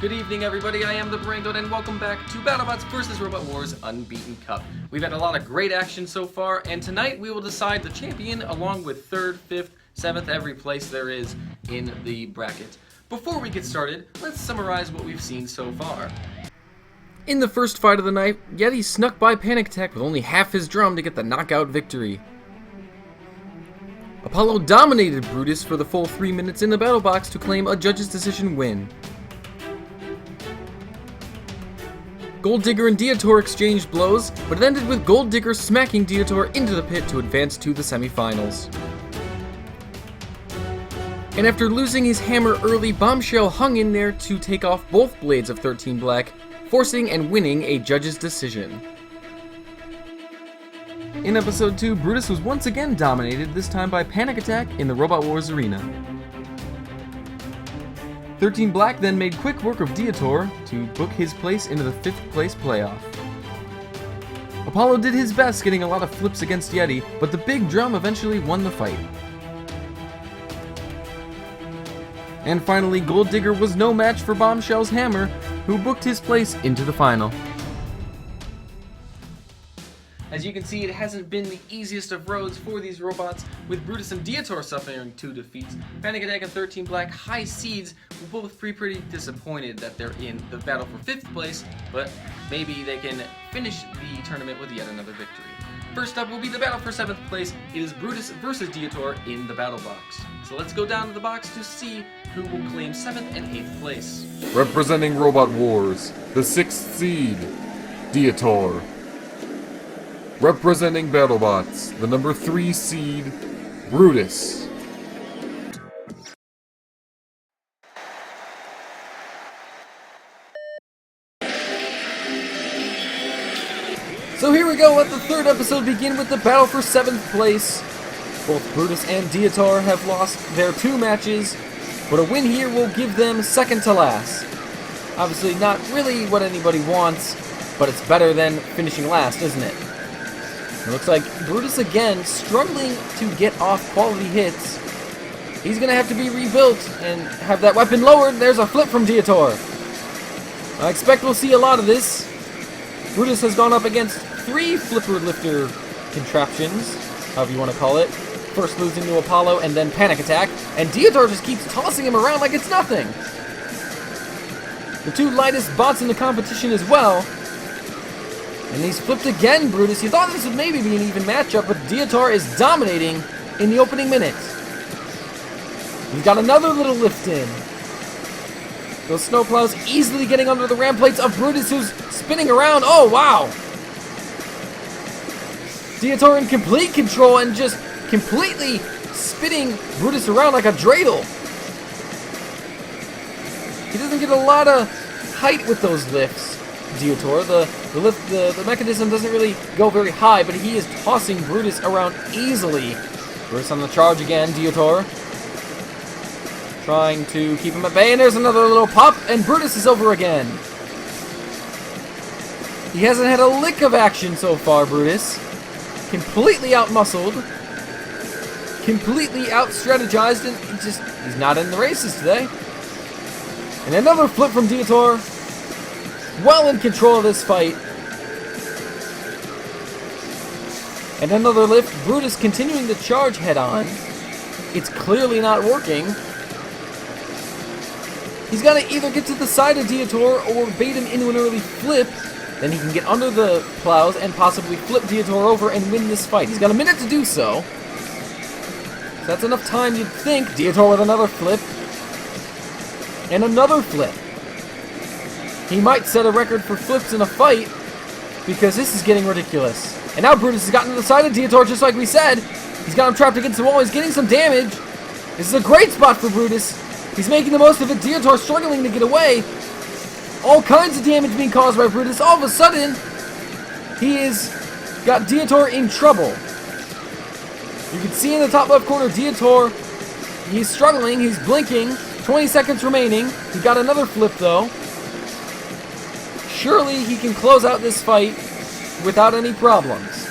Good evening, everybody. I am the Barangoat, and welcome back to BattleBots vs. Robot Wars Unbeaten Cup. We've had a lot of great action so far, and tonight we will decide the champion along with 3rd, 5th, 7th, every place there is in the bracket. Before we get started, let's summarize what we've seen so far. In the first fight of the night, Yeti snuck by Panic Attack with only half his drum to get the knockout victory. Apollo dominated Brutus for the full 3 minutes in the battle box to claim a judge's decision win. Golddigger and Diotoir exchanged blows, but it ended with Golddigger smacking Diotoir into the pit to advance to the semifinals. And after losing his hammer early, Bombshell hung in there to take off both blades of 13 Black, forcing and winning a judge's decision. In episode 2, Brutus was once again dominated, this time by Panic Attack in the Robot Wars arena. 13 Black then made quick work of Diotoir to book his place into the 5th place playoff. Apollo did his best, getting a lot of flips against Yeti, but the big drum eventually won the fight. And finally, Golddigger was no match for Bombshell's hammer, who booked his place into the final. As you can see, it hasn't been the easiest of roads for these robots, with Brutus and Diotoir suffering 2 defeats. Panic Attack and 13 Black High Seeds will both be pretty disappointed that they're in the battle for 5th place, but maybe they can finish the tournament with yet another victory. First up will be the battle for 7th place. It is Brutus versus Diotoir in the battle box. So let's go down to the box to see who will claim 7th and 8th place. Representing Robot Wars, the 6th seed, Diotoir. Representing BattleBots, the number 3 seed, Brutus. So here we go, let the 3rd episode begin with the battle for 7th place. Both Brutus and Diotoir have lost their 2 matches, but a win here will give them 2nd to last. Obviously not really what anybody wants, but it's better than finishing last, isn't it? It looks like Brutus again struggling to get off quality hits. He's going to have to be rebuilt and have that weapon lowered. There's a flip from Diotoir. I expect we'll see a lot of this. Brutus has gone up against 3 flipper lifter contraptions, however you want to call it. First losing to Apollo and then Panic Attack, and Diotoir just keeps tossing him around like it's nothing. The 2 lightest bots in the competition as well. And he's flipped again, Brutus. You thought this would maybe be an even matchup, but Diotoir is dominating in the opening minutes. He's got another little lift in. Those snowplows easily getting under the ram plates of Brutus, who's spinning around. Oh, wow. Diotoir in complete control and just completely spinning Brutus around like a dreidel. He doesn't get a lot of height with those lifts, Diotoir. The mechanism doesn't really go very high, but he is tossing Brutus around easily. Brutus on the charge again, Diotoir trying to keep him at bay, and there's another little pop, and Brutus is over again. He hasn't had a lick of action so far, Brutus. Completely outmuscled, completely out-strategized, and he's not in the races today. And another flip from Diotoir. Well in control of this fight. And another lift. Brutus continuing to charge head-on. It's clearly not working. He's got to either get to the side of Diotoir or bait him into an early flip. Then he can get under the plows and possibly flip Diotoir over and win this fight. He's got a minute to do so. So that's enough time, you'd think. Diotoir with another flip. And another flip. He might set a record for flips in a fight, because this is getting ridiculous. And now Brutus has gotten to the side of Diotoir just like we said. He's got him trapped against the wall. He's getting some damage. This is a great spot for Brutus. He's making the most of it. Diotoir struggling to get away. All kinds of damage being caused by Brutus. All of a sudden, he is got Diotoir in trouble. You can see in the top left corner, Diotoir, he's struggling. He's blinking. 20 seconds remaining. He got another flip, though. Surely he can close out this fight without any problems.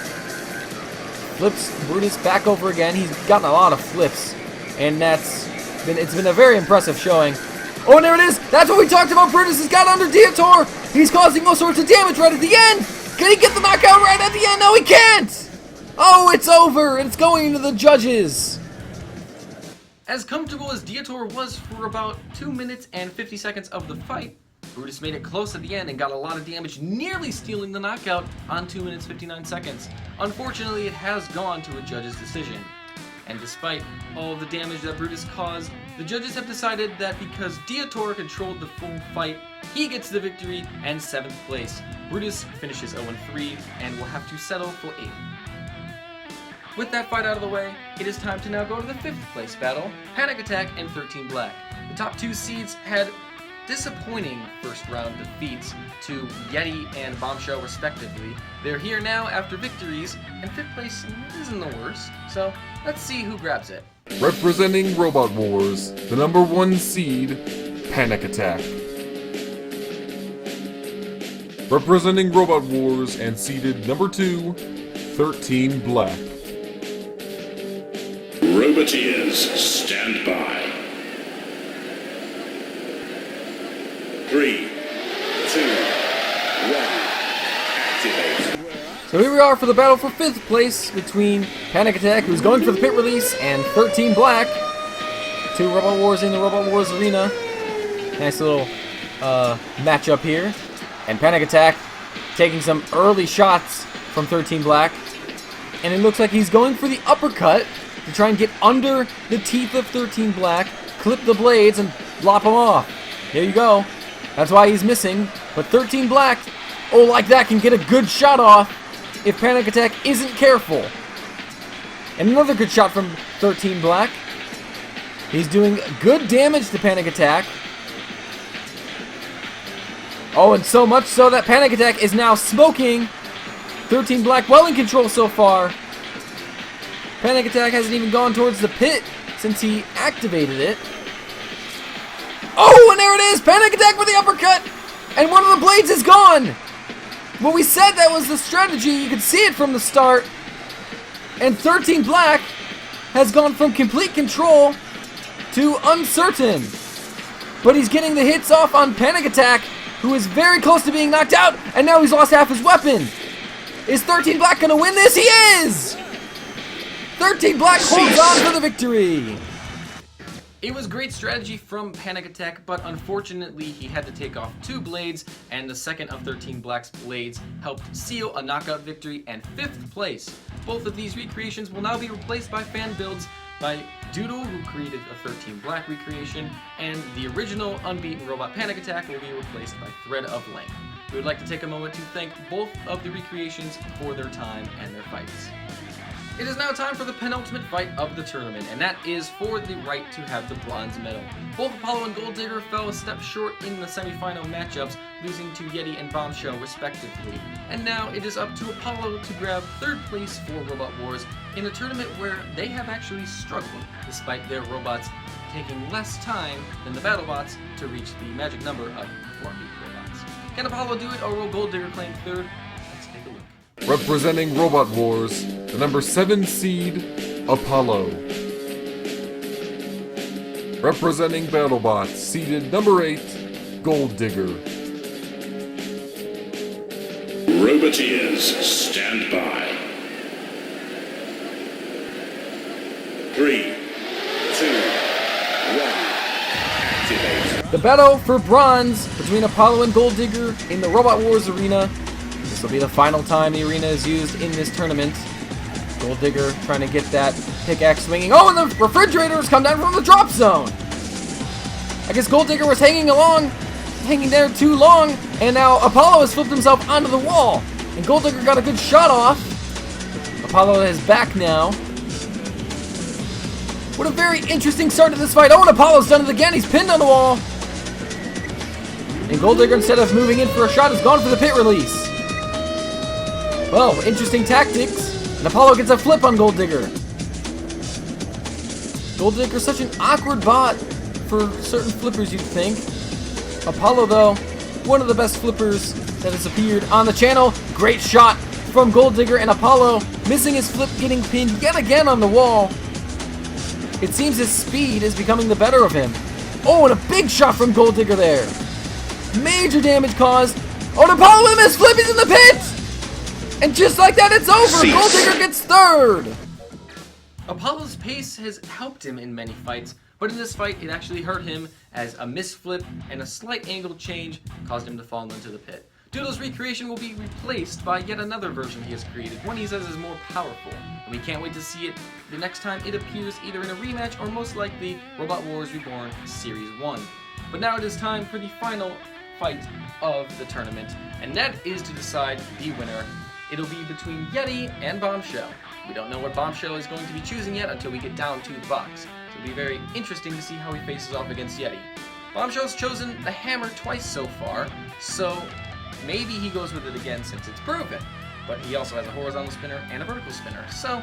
Flips Brutus back over again. He's gotten a lot of flips, and it's been a very impressive showing. Oh, and there it is. That's what we talked about. Brutus has got under Diotoir. He's causing all sorts of damage right at the end. Can he get the knockout right at the end? No, he can't. Oh, it's over. And it's going to the judges. As comfortable as Diotoir was for about 2 minutes and 50 seconds of the fight, Brutus made it close at the end and got a lot of damage, nearly stealing the knockout on 2 minutes 59 seconds. Unfortunately, it has gone to a judge's decision. And despite all of the damage that Brutus caused, the judges have decided that because Diotoir controlled the full fight, he gets the victory and 7th place. Brutus finishes 0-3 and will have to settle for 8th. With that fight out of the way, it is time to now go to the 5th place battle, Panic Attack and 13 Black. The top 2 seeds had disappointing first round defeats to Yeti and Bombshell respectively. They're here now after victories, and 5th place isn't the worst, so let's see who grabs it. Representing Robot Wars, the number 1 seed, Panic Attack. Representing Robot Wars and seeded number 2, 13 Black. Roboteers, stand by. 3, 2, 1, activate. So here we are for the battle for 5th place between Panic Attack, who's going for the pit release, and 13 Black. 2 Robot Wars in the Robot Wars arena. Nice little matchup here. And Panic Attack taking some early shots from 13 Black. And it looks like he's going for the uppercut to try and get under the teeth of 13 Black, clip the blades, and lop him off. Here you go. That's why he's missing. But 13 Black, oh, like that, can get a good shot off if Panic Attack isn't careful. And another good shot from 13 Black. He's doing good damage to Panic Attack. Oh, and so much so that Panic Attack is now smoking. 13 Black well in control so far. Panic Attack hasn't even gone towards the pit since he activated it. Oh, and there it is! Panic Attack with the uppercut! And one of the blades is gone! Well, we said that was the strategy. You could see it from the start. And 13 Black has gone from complete control to uncertain. But he's getting the hits off on Panic Attack, who is very close to being knocked out, and now he's lost half his weapon. Is 13 Black going to win this? He is! 13 Black holds on for the victory. It was great strategy from Panic Attack, but unfortunately he had to take off 2 blades, and the second of 13 Black's blades helped seal a knockout victory and 5th place. Both of these recreations will now be replaced by fan builds by Doodle, who created a 13 Black recreation, and the original Unbeaten Robot Panic Attack will be replaced by Thread of Length. We would like to take a moment to thank both of the recreations for their time and their fights. It is now time for the penultimate fight of the tournament, and that is for the right to have the bronze medal. Both Apollo and Golddigger fell a step short in the semifinal matchups, losing to Yeti and Bombshell respectively. And now it is up to Apollo to grab 3rd place for Robot Wars in a tournament where they have actually struggled, despite their robots taking less time than the BattleBots to reach the magic number of 4 robots. Can Apollo do it, or will Golddigger claim 3rd? Let's take a look. Representing Robot Wars, the number 7 seed, Apollo. Representing BattleBots, seeded number 8, Golddigger. Roboteers, stand by. 3, 2, 1, activate. The battle for bronze between Apollo and Golddigger in the Robot Wars arena. This will be the final time the arena is used in this tournament. Golddigger trying to get that pickaxe swinging. Oh, and the refrigerators come down from the drop zone. I guess Golddigger was hanging there too long, and now Apollo has flipped himself onto the wall. And Golddigger got a good shot off. Apollo is back now. What a very interesting start to this fight. Oh, and Apollo's done it again. He's pinned on the wall. And Golddigger, instead of moving in for a shot, has gone for the pit release. Well, interesting tactics. And Apollo gets a flip on Golddigger. Golddigger's such an awkward bot for certain flippers, you'd think. Apollo, though, one of the best flippers that has appeared on the channel. Great shot from Golddigger, and Apollo missing his flip, getting pinned yet again on the wall. It seems his speed is becoming the better of him. Oh, and a big shot from Golddigger there. Major damage caused. Oh, and Apollo with his flip, he's in the pit! And just like that, it's over! Golddigger gets third! Apollo's pace has helped him in many fights, but in this fight, it actually hurt him as a misflip and a slight angle change caused him to fall into the pit. Doodle's recreation will be replaced by yet another version he has created, one he says is more powerful, and we can't wait to see it the next time it appears either in a rematch or most likely Robot Wars Reborn Series 1. But now it is time for the final fight of the tournament, and that is to decide the winner. It'll be between Yeti and Bombshell. We don't know what Bombshell is going to be choosing yet until we get down to the box, so it'll be very interesting to see how he faces off against Yeti. Bombshell's chosen the hammer twice so far, so maybe he goes with it again since it's proven, but he also has a horizontal spinner and a vertical spinner, so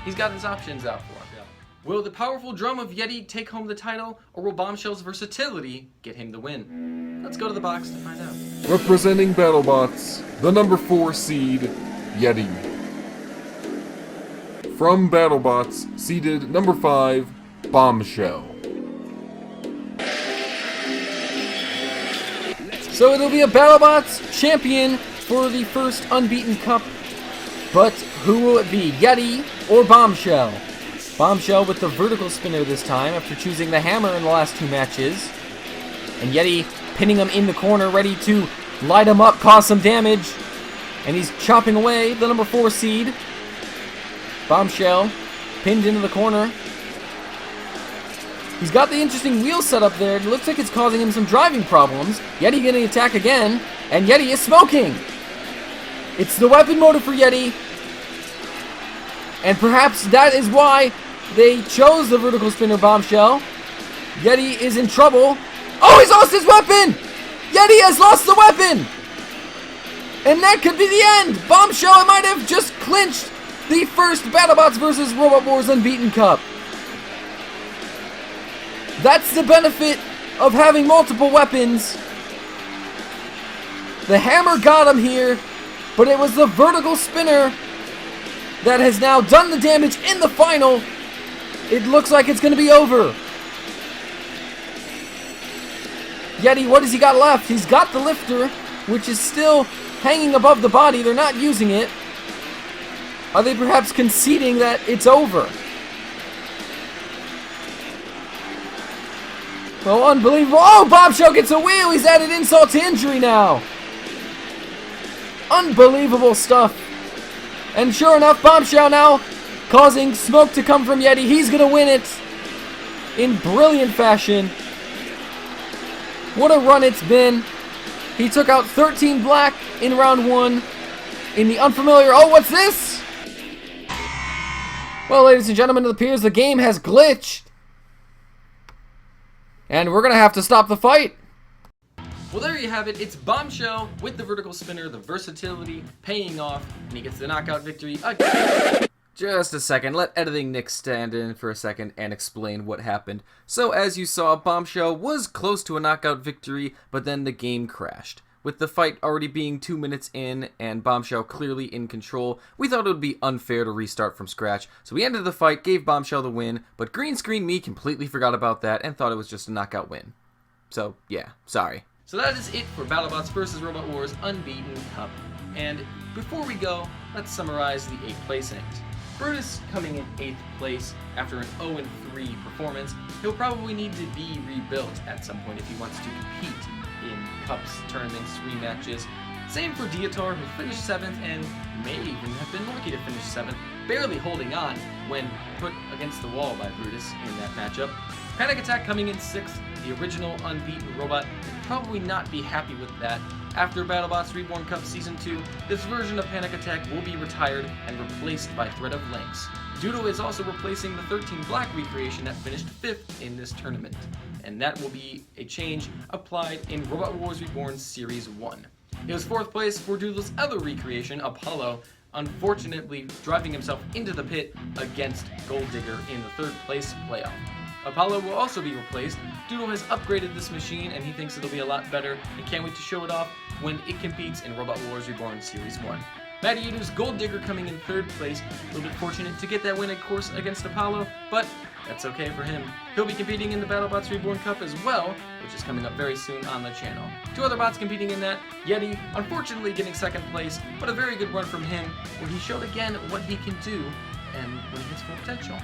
he's got his options out for him. Will the powerful drum of Yeti take home the title, or will Bombshell's versatility get him the win? Let's go to the box to find out. Representing BattleBots, the number 4 seed, Yeti. From BattleBots, seeded number 5, Bombshell. So it'll be a BattleBots champion for the first Unbeaten Cup, but who will it be, Yeti or Bombshell? Bombshell with the vertical spinner this time after choosing the hammer in the last 2 matches. And Yeti pinning him in the corner, ready to light him up, cause some damage. And he's chopping away the number 4 seed. Bombshell pinned into the corner. He's got the interesting wheel set up there. It looks like it's causing him some driving problems. Yeti getting attack again, and Yeti is smoking. It's the weapon motor for Yeti. And perhaps that is why they chose the vertical spinner Bombshell. Yeti is in trouble. Oh, he's lost his weapon! Yeti has lost the weapon! And that could be the end! Bombshell might have just clinched the first BattleBots vs. Robot Wars Unbeaten Cup. That's the benefit of having multiple weapons. The hammer got him here, but it was the vertical spinner that has now done the damage in the final. It looks like it's going to be over. Yeti, what has he got left? He's got the lifter, which is still hanging above the body. They're not using it. Are they perhaps conceding that it's over? Oh, unbelievable. Oh, Bombshell gets a wheel. He's added insult to injury now. Unbelievable stuff. And sure enough, Bombshell now causing smoke to come from Yeti. He's going to win it in brilliant fashion. What a run it's been. He took out 13 black in round 1 in the unfamiliar. Oh, what's this? Well, ladies and gentlemen, it appears the game has glitched. And we're going to have to stop the fight. Well, there you have it. It's Bombshell with the vertical spinner, the versatility paying off, and he gets the knockout victory again. Just a second, let Editing Nick stand in for a second and explain what happened. So as you saw, Bombshell was close to a knockout victory, but then the game crashed. With the fight already being 2 minutes in and Bombshell clearly in control, we thought it would be unfair to restart from scratch, so we ended the fight, gave Bombshell the win, but Green Screen Me completely forgot about that and thought it was just a knockout win. So yeah, sorry. So that is it for BattleBots vs. Robot Wars Unbeaten Cup. And before we go, let's summarize the 8 placings. Brutus coming in 8th place after an 0-3 performance. He'll probably need to be rebuilt at some point if he wants to compete in cups, tournaments, rematches. Same for Diotoir, who finished 7th and may even have been lucky to finish 7th, barely holding on when put against the wall by Brutus in that matchup. Panic Attack coming in 6th, the original unbeaten robot, probably not be happy with that. After BattleBots Reborn Cup Season 2, this version of Panic Attack will be retired and replaced by Thread of Lynx. Doodle is also replacing the 13 Black recreation that finished 5th in this tournament, and that will be a change applied in Robot Wars Reborn Series 1. It was 4th place for Doodle's other recreation, Apollo, unfortunately driving himself into the pit against Golddigger in the 3rd place playoff. Apollo will also be replaced. Doodle has upgraded this machine and he thinks it'll be a lot better and can't wait to show it off when it competes in Robot Wars Reborn Series 1. Gladiator's Golddigger coming in 3rd place. A little bit fortunate to get that win, of course, against Apollo, but that's okay for him. He'll be competing in the BattleBots Reborn Cup as well, which is coming up very soon on the channel. 2 other bots competing in that. Yeti, unfortunately getting 2nd place, but a very good run from him, where he showed again what he can do and when he hits full potential.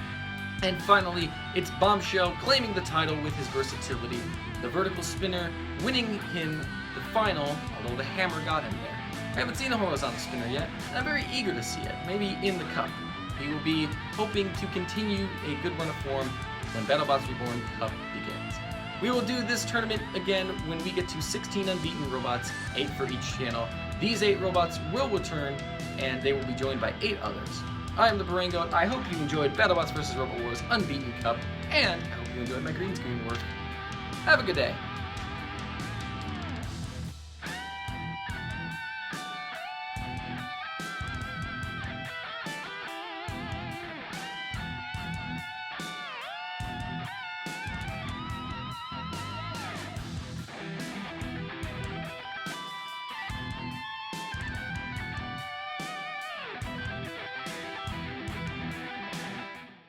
And finally, it's Bombshell claiming the title with his versatility. The vertical spinner winning him the final, although the hammer got him there. I haven't seen a horizontal spinner yet, and I'm very eager to see it, maybe in the cup. He will be hoping to continue a good run of form when BattleBots Reborn Cup begins. We will do this tournament again when we get to 16 unbeaten robots, 8 for each channel. These 8 robots will return, and they will be joined by 8 others. I am the Barangoat. I hope you enjoyed BattleBots vs. Robot Wars Unbeaten Cup, and I hope you enjoyed my green screen work. Have a good day.